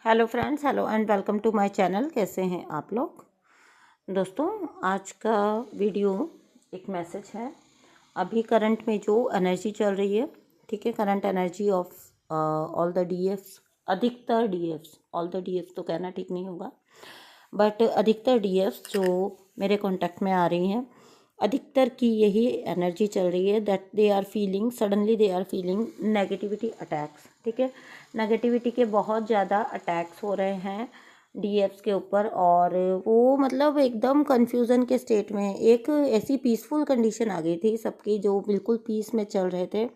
Hello friends, hello and welcome to my channel. कैसे हैं आप लोग दोस्तों? आज का वीडियो एक मैसेज है। अभी करंट में जो एनर्जी चल रही है, ठीक है, current energy of all the DFs, अधिकतर डीएफ्स, ऑल द डीएफ्स तो कहना ठीक नहीं होगा, बट अधिकतर डीएफ्स जो मेरे कांटेक्ट में आ रही हैं, अधिकतर की यही एनर्जी चल रही है that they are feeling, suddenly they are feeling negativity attacks. ठीक है, नेगेटिविटी के बहुत ज़्यादा अटैक्स हो रहे हैं डीएफ्स के ऊपर, और वो मतलब एकदम कन्फ्यूज़न के स्टेट में, एक ऐसी पीसफुल कंडीशन आ गई थी सबकी, जो बिल्कुल पीस में चल रहे थे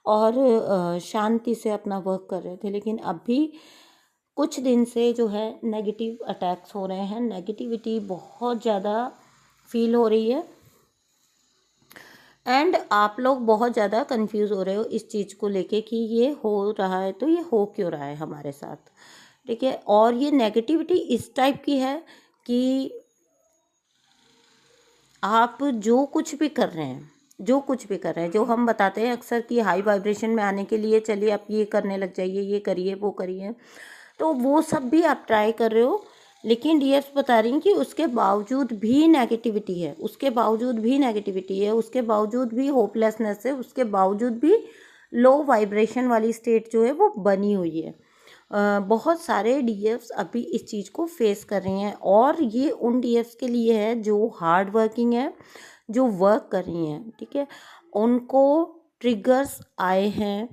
और शांति से अपना वर्क कर रहे थे। लेकिन अभी कुछ दिन से जो है नेगेटिव अटैक्स हो रहे हैं, नेगेटिविटी बहुत ज़्यादा फील हो रही है एंड आप लोग बहुत ज़्यादा कंफ्यूज हो रहे हो इस चीज़ को लेके कि ये हो रहा है तो ये हो क्यों रहा है हमारे साथ। ठीक है, और ये नेगेटिविटी इस टाइप की है कि आप जो कुछ भी कर रहे हैं, जो हम बताते हैं अक्सर कि हाई वाइब्रेशन में आने के लिए चलिए आप ये करने लग जाइए, ये करिए, वो करिए, तो वो सब भी आप ट्राई कर रहे हो। लेकिन डीएफ्स बता रही हैं कि उसके बावजूद भी नेगेटिविटी है, उसके बावजूद भी होपलेसनेस है, उसके बावजूद भी लो वाइब्रेशन वाली स्टेट जो है वो बनी हुई है। बहुत सारे डीएफ्स अभी इस चीज़ को फेस कर रही हैं, और ये उन डीएफ्स के लिए है जो हार्ड वर्किंग है, जो वर्क कर रही हैं। ठीक है, उनको ट्रिगर्स आए हैं।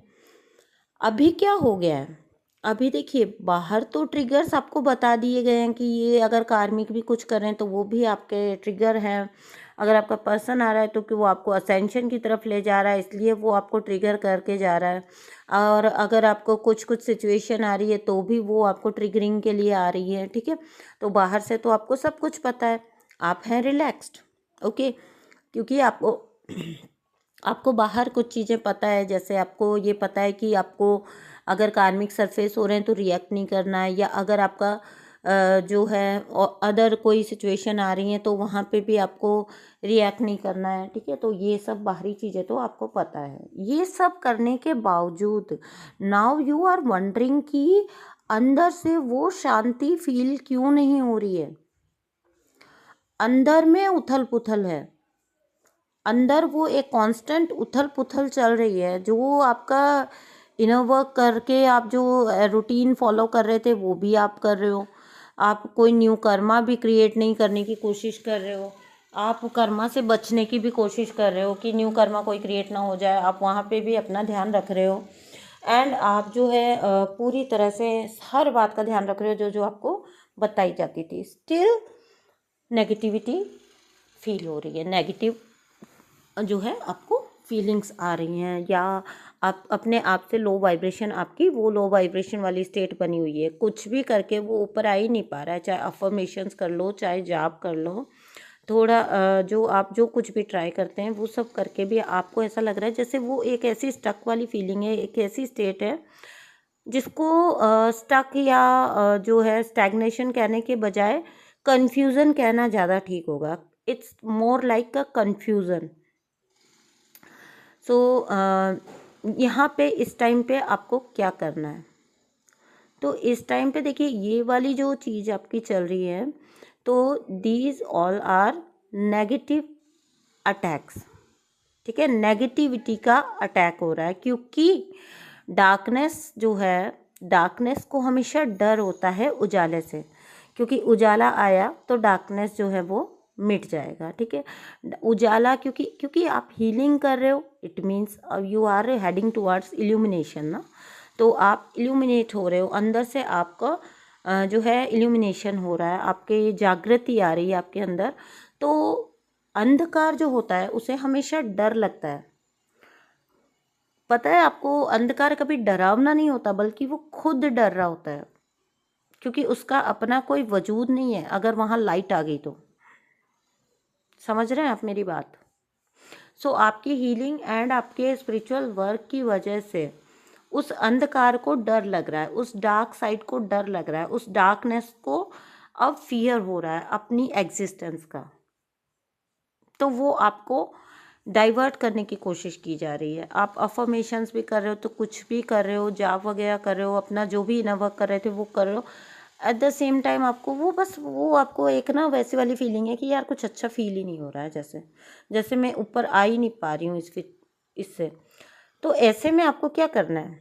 अभी क्या हो गया है, अभी देखिए, बाहर तो ट्रिगर्स आपको बता दिए गए हैं कि ये अगर कार्मिक भी कुछ कर रहे हैं तो वो भी आपके ट्रिगर हैं। अगर आपका पर्सन आ रहा है तो कि वो आपको असेंशन की तरफ ले जा रहा है, इसलिए वो आपको ट्रिगर करके जा रहा है। और अगर आपको कुछ सिचुएशन आ रही है तो भी वो आपको ट्रिगरिंग के लिए आ रही है। ठीक है, तो बाहर से तो आपको सब कुछ पता है, आप हैं रिलैक्स्ड, ओके, क्योंकि आपको बाहर कुछ चीज़ें पता है। जैसे आपको ये पता है कि आपको अगर कार्मिक सरफेस हो रहे हैं तो रिएक्ट नहीं करना है, या अगर आपका जो है अदर कोई सिचुएशन आ रही है तो वहाँ पे भी आपको रिएक्ट नहीं करना है। ठीक है, तो ये सब बाहरी चीज़ें तो आपको पता है। ये सब करने के बावजूद नाउ यू आर वंडरिंग कि अंदर से वो शांति फील क्यों नहीं हो रही है। अंदर में उथल पुथल है, अंदर वो एक कांस्टेंट उथल पुथल चल रही है। जो आपका इनर वर्क करके आप जो रूटीन फॉलो कर रहे थे वो भी आप कर रहे हो, आप कोई न्यू कर्मा भी क्रिएट नहीं करने की कोशिश कर रहे हो, आप कर्मा से बचने की भी कोशिश कर रहे हो कि न्यू कर्मा कोई क्रिएट ना हो जाए, आप वहाँ पे भी अपना ध्यान रख रहे हो। एंड आप जो है पूरी तरह से हर बात का ध्यान रख रहे हो जो जो आपको बताई जाती थी। स्टिल नेगेटिविटी फील हो रही है, नेगेटिव जो है आपको फीलिंग्स आ रही हैं, या आप अपने आप से लो वाइब्रेशन, आपकी वो लो वाइब्रेशन वाली स्टेट बनी हुई है। कुछ भी करके वो ऊपर आ ही नहीं पा रहा है, चाहे अफर्मेशंस कर लो, चाहे जाप कर लो, थोड़ा जो आप जो कुछ भी ट्राई करते हैं वो सब करके भी आपको ऐसा लग रहा है जैसे वो एक ऐसी स्टक वाली फीलिंग है, एक ऐसी स्टेट है जिसको स्टक या जो है स्टैग्नेशन कहने के बजाय कन्फ्यूज़न कहना ज़्यादा ठीक होगा। It's more like a confusion. So यहाँ पे इस टाइम पे आपको क्या करना है, तो इस टाइम पे देखिए ये वाली जो चीज़ आपकी चल रही है, तो these all are negative attacks. ठीक है, नेगेटिविटी का अटैक हो रहा है, क्योंकि डार्कनेस जो है, डार्कनेस को हमेशा डर होता है उजाले से, क्योंकि उजाला आया तो डार्कनेस जो है वो मिट जाएगा। ठीक है, उजाला, क्योंकि आप हीलिंग कर रहे हो, it means you are heading towards illumination ना, तो आप इल्यूमिनेट हो रहे हो अंदर से, आपका जो है इल्यूमिनेशन हो रहा है, आपके जागृति आ रही है आपके अंदर। तो अंधकार जो होता है उसे हमेशा डर लगता है। पता है आपको, अंधकार कभी डरावना नहीं होता, बल्कि वो खुद डर रहा होता है, क्योंकि उसका अपना कोई वजूद नहीं है अगर वहाँ लाइट आ गई तो। समझ रहे हैं आप मेरी बात? सो आपकी हीलिंग एंड आपके स्पिरिचुअल वर्क की वजह से उस अंधकार को डर लग रहा है, उस डार्क साइड को डर लग रहा है, उस डार्कनेस को अब फियर हो रहा है अपनी एग्जिस्टेंस का। तो वो आपको डाइवर्ट करने की कोशिश की जा रही है। आप अफर्मेशंस भी कर रहे हो, तो कुछ भी कर रहे हो, जाप वगैरह कर रहे हो, अपना जो भी इनर वर्क कर रहे थे वो कर रहे हो, एट द सेम टाइम आपको वो बस वो आपको एक ना वैसी वाली फीलिंग है कि यार कुछ अच्छा फील ही नहीं हो रहा है, जैसे जैसे मैं ऊपर आ ही नहीं पा रही हूँ इससे। तो ऐसे में आपको क्या करना है,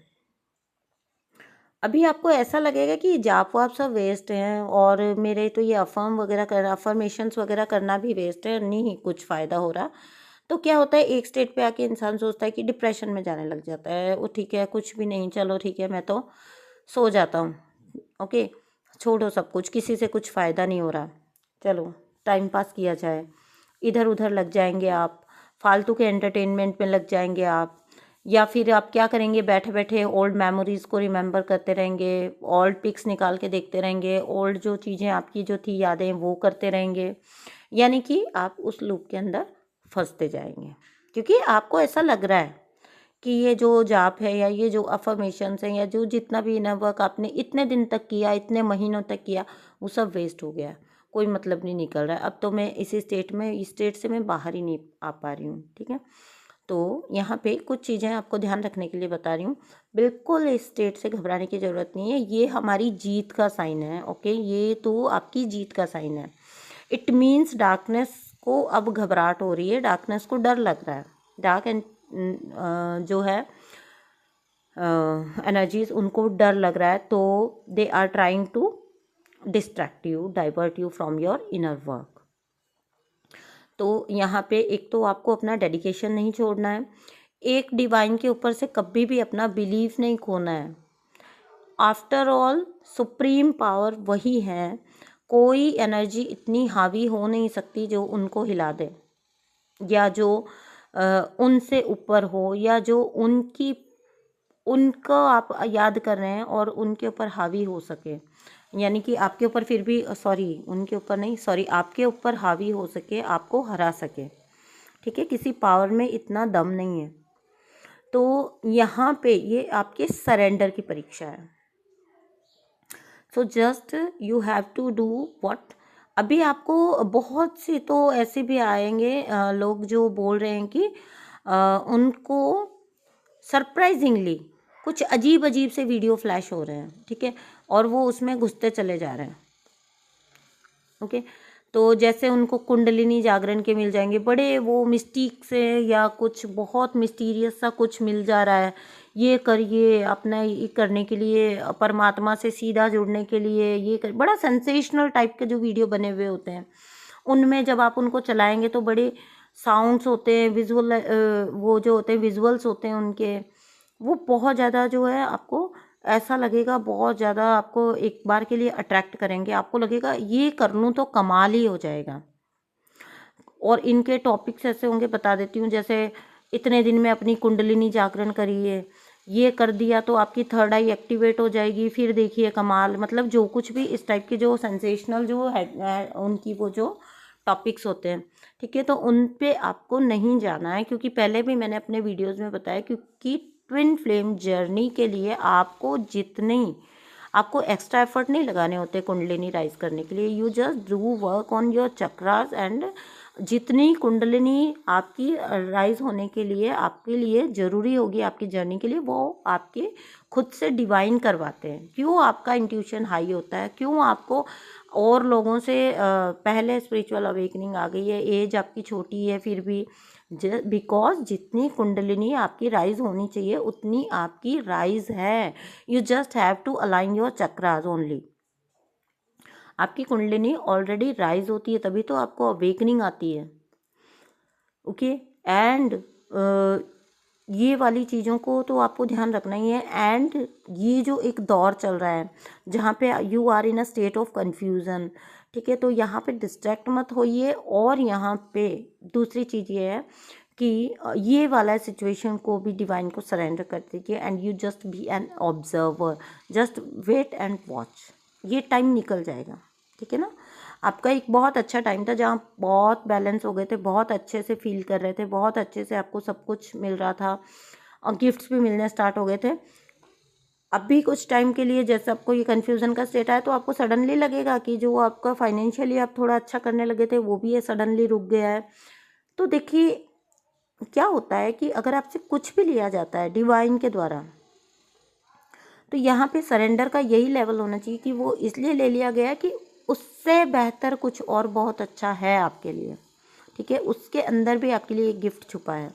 अभी आपको ऐसा लगेगा कि जाप वाप सब वेस्ट हैं और मेरे तो ये अफर्मेशंस वगैरह करना भी वेस्ट है, नहीं कुछ फ़ायदा हो रहा। तो क्या होता है, एक स्टेट पे आके इंसान सोचता है कि डिप्रेशन में जाने लग जाता है, वो ठीक है कुछ भी नहीं, चलो ठीक है मैं तो सो जाता हूँ, ओके छोड़ो सब कुछ, किसी से कुछ फ़ायदा नहीं हो रहा, चलो टाइम पास किया जाए। इधर उधर लग जाएंगे आप, फालतू के एंटरटेनमेंट में लग जाएंगे आप, या फिर आप क्या करेंगे, बैठे बैठे ओल्ड मेमोरीज़ को रिमेंबर करते रहेंगे, ओल्ड पिक्स निकाल के देखते रहेंगे, ओल्ड जो चीज़ें आपकी जो थी यादें वो करते रहेंगे, यानी कि आप उस लूप के अंदर फंसते जाएंगे। क्योंकि आपको ऐसा लग रहा है कि ये जो जाप है या ये जो अफर्मेशंस हैं या जो जितना भी इनर वर्क आपने इतने दिन तक किया, इतने महीनों तक किया, वो सब वेस्ट हो गया, कोई मतलब नहीं निकल रहा है, अब तो मैं इसी स्टेट में, इस स्टेट से मैं बाहर ही नहीं आ पा रही हूँ। ठीक है, तो यहाँ पे कुछ चीज़ें आपको ध्यान रखने के लिए बता रही हूँ। बिल्कुल इस स्टेट से घबराने की ज़रूरत नहीं है, ये हमारी जीत का साइन है। ओके, ये तो आपकी जीत का साइन है। इट मीन्स डार्कनेस को अब घबराहट हो रही है, डार्कनेस को डर लग रहा है, डार्क एंड जो है एनर्जीज उनको डर लग रहा है, तो they are trying to distract you, divert you from your inner work. तो यहाँ पे एक तो आपको अपना डेडिकेशन नहीं छोड़ना है, एक डिवाइन के ऊपर से कभी भी अपना बिलीफ नहीं खोना है। आफ्टर ऑल सुप्रीम पावर वही है, कोई एनर्जी इतनी हावी हो नहीं सकती जो उनको हिला दे, या जो उनसे ऊपर हो, या जो उनको आप याद कर रहे हैं और उनके ऊपर हावी हो सके, यानी कि आपके ऊपर फिर भी उनके ऊपर नहीं, आपके ऊपर हावी हो सके, आपको हरा सके। ठीक है, किसी पावर में इतना दम नहीं है। तो यहाँ पे ये आपके सरेंडर की परीक्षा है। So just you have to do what. अभी आपको बहुत से तो ऐसे भी आएंगे लोग जो बोल रहे हैं कि उनको सरप्राइजिंगली कुछ अजीब अजीब से वीडियो फ्लैश हो रहे हैं, ठीक है, और वो उसमें घुसते चले जा रहे हैं। ओके, तो जैसे उनको कुंडलिनी जागरण के मिल जाएंगे बड़े वो मिस्टीक से, या कुछ बहुत मिस्टीरियस सा कुछ मिल जा रहा है, ये करिए अपना ये करने के लिए, परमात्मा से सीधा जुड़ने के लिए ये कर, बड़ा सेंसेशनल टाइप के जो वीडियो बने हुए होते हैं, उनमें जब आप उनको चलाएंगे तो बड़े साउंड्स होते हैं, विजुअल वो जो होते हैं विजुअल्स होते हैं उनके, वो बहुत ज़्यादा जो है आपको ऐसा लगेगा, बहुत ज़्यादा आपको एक बार के लिए अट्रैक्ट करेंगे, आपको लगेगा ये कर लूँ तो कमाल ही हो जाएगा। और इनके टॉपिक्स ऐसे होंगे, बता देती हूँ, जैसे इतने दिन में अपनी कुंडलिनी जागरण करिए, ये कर दिया तो आपकी थर्ड आई एक्टिवेट हो जाएगी, फिर देखिए कमाल, मतलब जो कुछ भी इस टाइप के जो सेंसेशनल जो है उनकी वो जो टॉपिक्स होते हैं, ठीक है, तो उन पे आपको नहीं जाना है, क्योंकि पहले भी मैंने अपने वीडियोस में बताया, क्योंकि ट्विन फ्लेम जर्नी के लिए आपको एक्स्ट्रा एफर्ट नहीं लगाने होते कुंडलिनी राइज करने के लिए, you just do work on your chakras, and जितनी कुंडलिनी आपकी राइज होने के लिए आपके लिए ज़रूरी होगी आपकी जर्नी के लिए, वो आपके खुद से डिवाइन करवाते हैं। क्यों आपका इंट्यूशन हाई होता है, क्यों आपको और लोगों से पहले स्पिरिचुअल अवेकनिंग आ गई है, एज आपकी छोटी है फिर भी, बिकॉज जितनी कुंडलिनी आपकी राइज होनी चाहिए उतनी आपकी राइज है। You just have to align your chakras only. आपकी कुंडलिनी ऑलरेडी राइज होती है, तभी तो आपको अवेकनिंग आती है। ओके, एंड ये वाली चीज़ों को तो आपको ध्यान रखना ही है। एंड ये जो एक दौर चल रहा है जहाँ पे you are in a state of confusion, ठीक है, तो यहाँ पे डिस्ट्रैक्ट मत होइए। और यहाँ पे दूसरी चीज़ ये है कि ये वाला सिचुएशन को भी डिवाइन को सरेंडर कर दीजिए, and you just be an observer, just wait and watch. ये टाइम निकल जाएगा, ठीक है ना। आपका एक बहुत अच्छा टाइम था जहाँ बहुत बैलेंस हो गए थे, बहुत अच्छे से फील कर रहे थे, बहुत अच्छे से आपको सब कुछ मिल रहा था और गिफ्ट्स भी मिलने स्टार्ट हो गए थे। अभी कुछ टाइम के लिए जैसे आपको ये कन्फ्यूज़न का स्टेट आया, तो आपको सडनली लगेगा कि जो आपका फाइनेंशियली आप थोड़ा अच्छा करने लगे थे वो भी ये सडनली रुक गया है। तो देखिए, क्या होता है कि अगर आपसे कुछ भी लिया जाता है डिवाइन के द्वारा, तो यहाँ पे सरेंडर का यही लेवल होना चाहिए कि वो इसलिए ले लिया गया कि उससे बेहतर कुछ और बहुत अच्छा है आपके लिए, ठीक है, उसके अंदर भी आपके लिए एक गिफ्ट छुपा है।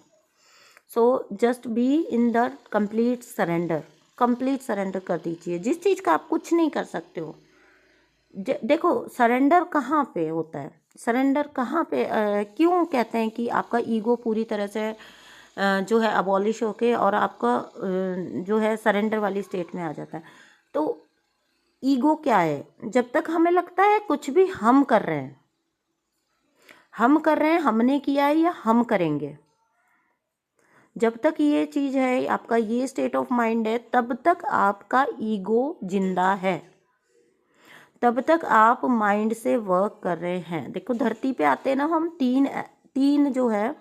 So just be in the complete surrender, complete surrender कर दीजिए जिस चीज़ का आप कुछ नहीं कर सकते हो। देखो सरेंडर कहाँ पे होता है, सरेंडर कहाँ पे क्यों कहते हैं कि आपका ईगो पूरी तरह से जो है अबॉलिश होके और आपका जो है सरेंडर वाली स्टेट में आ जाता है। तो ईगो क्या है, जब तक हमें लगता है कुछ भी हम कर रहे हैं, हम कर रहे हैं, हमने किया है या हम करेंगे, जब तक ये चीज़ है, आपका ये स्टेट ऑफ माइंड है, तब तक आपका ईगो जिंदा है, तब तक आप माइंड से वर्क कर रहे हैं। देखो धरती पे आते हैं ना हम, तीन जो है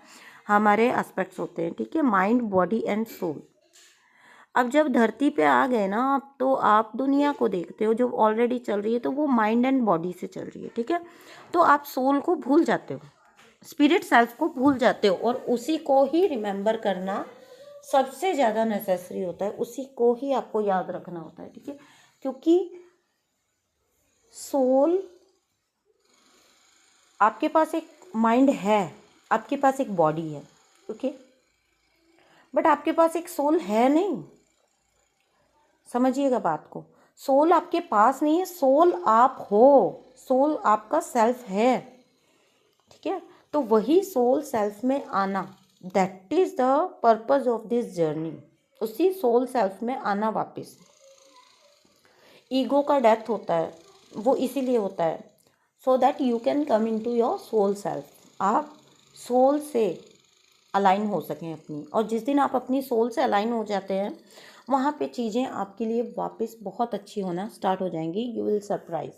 हमारे एस्पेक्ट्स होते हैं, ठीक है, माइंड, बॉडी एंड सोल। अब जब धरती पे आ गए ना आप, तो आप दुनिया को देखते हो जो ऑलरेडी चल रही है, तो वो माइंड एंड बॉडी से चल रही है, ठीक है। तो आप सोल को भूल जाते हो, स्पिरिट सेल्फ को भूल जाते हो, और उसी को ही रिमेंबर करना सबसे ज़्यादा नेसेसरी होता है, उसी को ही आपको याद रखना होता है, ठीक है। क्योंकि सोल, आपके पास एक माइंड है, आपके पास एक बॉडी है, ओके, बट आपके पास एक सोल है नहीं। समझिएगा बात को, सोल आपके पास नहीं है, सोल आप हो, सोल आपका सेल्फ है, ठीक है। तो वही सोल सेल्फ में आना, that is the purpose of this journey, उसी सोल सेल्फ में आना वापस। ईगो का डेथ होता है, वो इसीलिए होता है so that you can come in to your soul self, आप सोल से अलाइन हो सकें अपनी। और जिस दिन आप अपनी सोल से अलाइन हो जाते हैं, वहाँ पे चीज़ें आपके लिए वापस बहुत अच्छी होना स्टार्ट हो जाएंगी, यू विल सरप्राइज,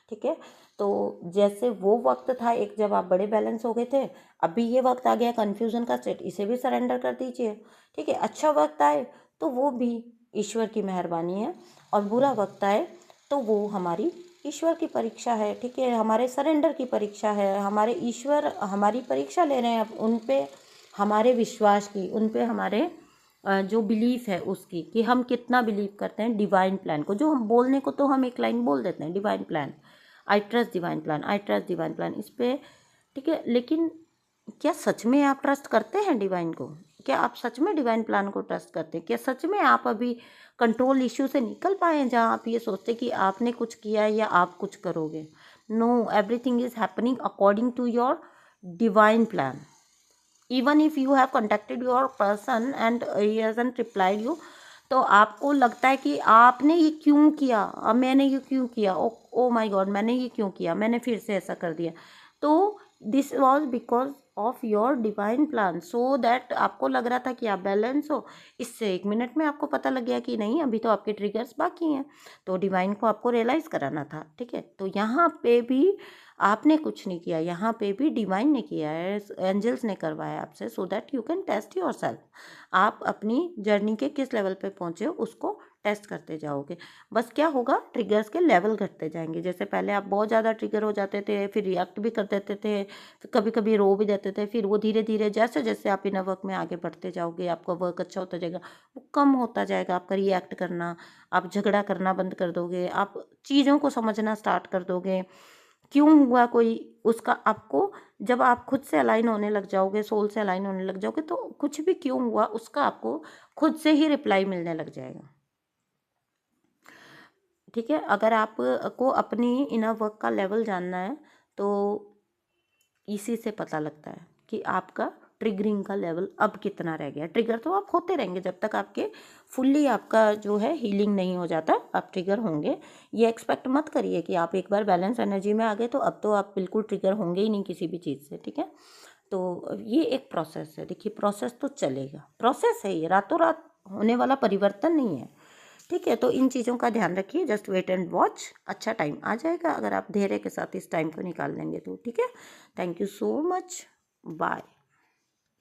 ठीक है। तो जैसे वो वक्त था एक जब आप बड़े बैलेंस हो गए थे, अभी ये वक्त आ गया कन्फ्यूज़न का स्टेट, इसे भी सरेंडर कर दीजिए, ठीक है। अच्छा वक्त आए तो वो भी ईश्वर की मेहरबानी है, और बुरा वक्त आए तो वो हमारी ईश्वर की परीक्षा है, ठीक है, हमारे सरेंडर की परीक्षा है, हमारे ईश्वर हमारी परीक्षा ले रहे हैं अब उन पे, हमारे विश्वास की, उन पे हमारे जो बिलीफ है उसकी, कि हम कितना बिलीव करते हैं डिवाइन प्लान को। जो हम बोलने को तो हम एक लाइन बोल देते हैं, divine plan, I trust divine plan, I trust divine plan, इस पर, ठीक है, लेकिन क्या सच में आप ट्रस्ट करते हैं डिवाइन को? क्या आप सच में डिवाइन प्लान को ट्रस्ट करते हैं? क्या सच में आप अभी कंट्रोल इश्यू से निकल पाए हैं जहाँ आप ये सोचते कि आपने कुछ किया है या आप कुछ करोगे? No, everything is happening according to your divine plan. Even if you have contacted your person and he hasn't replied you, तो आपको लगता है कि आपने ये क्यों किया, अब मैंने ये क्यों किया, ओ माय गॉड मैंने ये क्यों किया, मैंने फिर से ऐसा कर दिया। तो this was because of your divine plan, so that आपको लग रहा था कि आप बैलेंस हो, इससे 1 मिनट में आपको पता लग गया कि नहीं, अभी तो आपके ट्रिगर्स बाकी हैं, तो डिवाइन को आपको रियलाइज़ कराना था, ठीक है। तो यहाँ पे भी आपने कुछ नहीं किया, यहाँ पे भी डिवाइन ने किया है, एंजल्स ने करवाया आपसे, so that you can test your self. आप अपनी जर्नी के किस लेवल पे पहुँचे हो उसको टेस्ट करते जाओगे। बस क्या होगा, ट्रिगर्स के लेवल घटते जाएंगे। जैसे पहले आप बहुत ज़्यादा ट्रिगर हो जाते थे, फिर रिएक्ट भी कर देते थे, फिर कभी कभी रो भी देते थे, फिर वो धीरे धीरे जैसे जैसे आप इन वर्क में आगे बढ़ते जाओगे, आपका वर्क अच्छा होता जाएगा, वो कम होता जाएगा आपका रिएक्ट करना, आप झगड़ा करना बंद कर दोगे, आप चीज़ों को समझना स्टार्ट कर दोगे, क्यों हुआ कोई उसका आपको, जब आप खुद से अलाइन होने लग जाओगे, सोल से अलाइन होने लग जाओगे, तो कुछ भी क्यों हुआ उसका आपको खुद से ही रिप्लाई मिलने लग जाएगा, ठीक है। अगर आप को अपनी इनर वर्क का लेवल जानना है तो इसी से पता लगता है कि आपका ट्रिगरिंग का लेवल अब कितना रह गया। ट्रिगर तो आप होते रहेंगे जब तक आपके फुल्ली आपका जो है हीलिंग नहीं हो जाता, आप ट्रिगर होंगे। ये एक्सपेक्ट मत करिए कि आप एक बार बैलेंस एनर्जी में आ गए तो अब तो आप बिल्कुल ट्रिगर होंगे ही नहीं किसी भी चीज़ से, ठीक है। तो ये एक प्रोसेस है, देखिए प्रोसेस तो चलेगा, प्रोसेस है ये, रातों रात होने वाला परिवर्तन नहीं है, ठीक है। तो इन चीज़ों का ध्यान रखिए, जस्ट वेट एंड वॉच, अच्छा टाइम आ जाएगा अगर आप धैर्य के साथ इस टाइम को निकाल लेंगे तो, ठीक है। Thank you so much, bye.